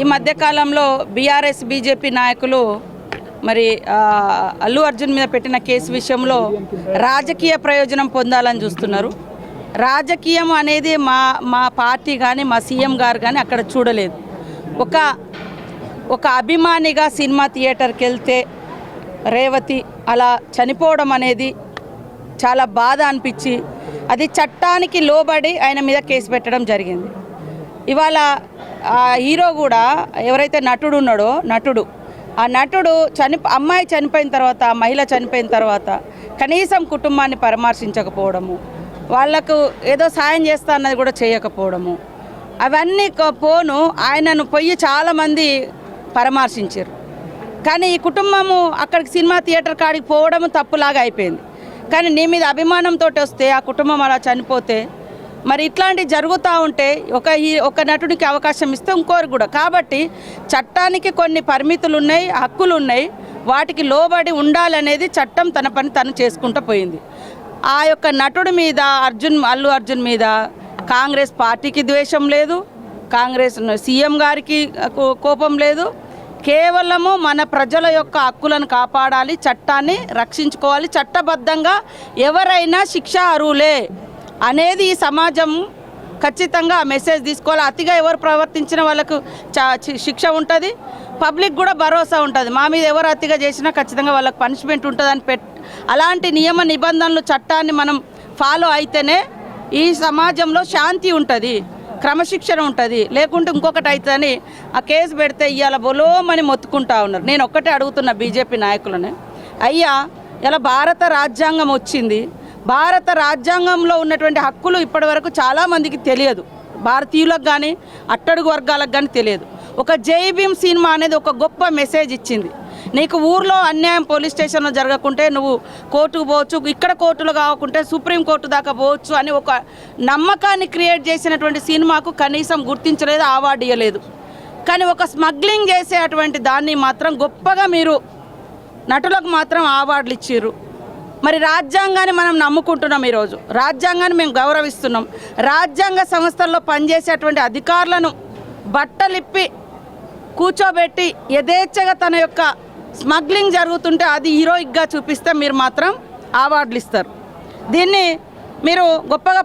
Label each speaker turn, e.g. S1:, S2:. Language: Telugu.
S1: ఈ మధ్యకాలంలో బీఆర్ఎస్ బీజేపీ నాయకులు మరి అల్లు అర్జున్ మీద పెట్టిన కేసు విషయంలో రాజకీయ ప్రయోజనం పొందాలని చూస్తున్నారు. రాజకీయం అనేది మా పార్టీ కానీ మా సీఎం గారు కానీ అక్కడ చూడలేదు. ఒక అభిమానిగా సినిమా థియేటర్కి వెళ్తే రేవతి అలా చనిపోవడం అనేది చాలా బాధ అనిపించి అది చట్టానికి లోబడి ఆయన మీద కేసు పెట్టడం జరిగింది. ఇవాళ హీరో కూడా ఎవరైతే నటుడు ఉన్నాడో ఆ నటుడు అమ్మాయి చనిపోయిన తర్వాత మహిళ చనిపోయిన తర్వాత కనీసం కుటుంబాన్ని పరామర్శించకపోవడము, వాళ్లకు ఏదో సాయం చేస్తా అన్నది కూడా చేయకపోవడము, అవన్నీ పోను ఆయనను పోయి చాలామంది పరామర్శించారు. కానీ ఈ కుటుంబము అక్కడికి సినిమా థియేటర్ కాడికి పోవడము తప్పులాగా అయిపోయింది. కానీ నీ మీద అభిమానంతో వస్తే ఆ కుటుంబం అలా చనిపోతే మరి ఇట్లాంటివి జరుగుతూ ఉంటే ఒక నటుడికి అవకాశం ఇస్తే ఇంకోరు కూడా. కాబట్టి చట్టానికి కొన్ని పరిమితులు ఉన్నాయి, హక్కులు ఉన్నాయి, వాటికి లోబడి ఉండాలనేది చట్టం తన పని తను చేసుకుంటూ పోయింది. ఆ యొక్క నటుడి మీద అల్లు అర్జున్ మీద కాంగ్రెస్ పార్టీకి ద్వేషం లేదు, కాంగ్రెస్ సీఎం గారికి కోపం లేదు. కేవలము మన ప్రజల యొక్క హక్కులను కాపాడాలి, చట్టాన్ని రక్షించుకోవాలి, చట్టబద్ధంగా ఎవరైనా శిక్ష అర్హులే అనేది ఈ సమాజం ఖచ్చితంగా ఆ మెసేజ్ తీసుకోవాలి. అతిగా ఎవరు ప్రవర్తించిన వాళ్ళకు శిక్ష ఉంటుంది, పబ్లిక్ కూడా భరోసా ఉంటుంది. మా మీద ఎవరు అతిగా చేసినా ఖచ్చితంగా వాళ్ళకు పనిష్మెంట్ ఉంటుందని అలాంటి నియమ నిబంధనలు చట్టాన్ని మనం ఫాలో అయితేనే ఈ సమాజంలో శాంతి ఉంటుంది, క్రమశిక్షణ ఉంటుంది. లేకుంటే ఇంకొకటి అవుతుందని ఆ కేసు పెడితే ఇవాళ బొలోమని మొత్తుకుంటా ఉన్నారు. నేను ఒక్కటే అడుగుతున్నా బీజేపీ నాయకులనే, అయ్యా ఇలా భారత రాజ్యాంగం వచ్చింది, భారత రాజ్యాంగంలో ఉన్నటువంటి హక్కులు ఇప్పటివరకు చాలామందికి తెలియదు, భారతీయులకు కానీ అట్టడుగు వర్గాలకు కానీ తెలియదు. ఒక జై భీమ్ సినిమా అనేది ఒక గొప్ప మెసేజ్ ఇచ్చింది. నీకు ఊర్లో అన్యాయం పోలీస్ స్టేషన్లో జరగకుంటే నువ్వు కోర్టుకు పోవచ్చు, ఇక్కడ కోర్టులో కాకుంటే సుప్రీంకోర్టు దాకా పోవచ్చు అని ఒక నమ్మకాన్ని క్రియేట్ చేసినటువంటి సినిమాకు కనీసం గుర్తించలేదు, అవార్డు ఇవ్వలేదు. కానీ ఒక స్మగ్లింగ్ చేసే అటువంటి దాన్ని మాత్రం గొప్పగా మీరు నటులకు మాత్రం అవార్డులు ఇచ్చారు. మరి రాజ్యాంగాన్ని మనం నమ్ముకుంటున్నాం, ఈరోజు రాజ్యాంగాన్ని మేము గౌరవిస్తున్నాం. రాజ్యాంగ సంస్థల్లో పనిచేసేటువంటి అధికారులను బట్టలిప్పి కూర్చోబెట్టి యథేచ్ఛగా తన యొక్క స్మగ్లింగ్ జరుగుతుంటే అది హీరోయిక్గా చూపిస్తే మీరు మాత్రం అవార్డులు ఇస్తారు. దీన్ని మీరు గొప్పగా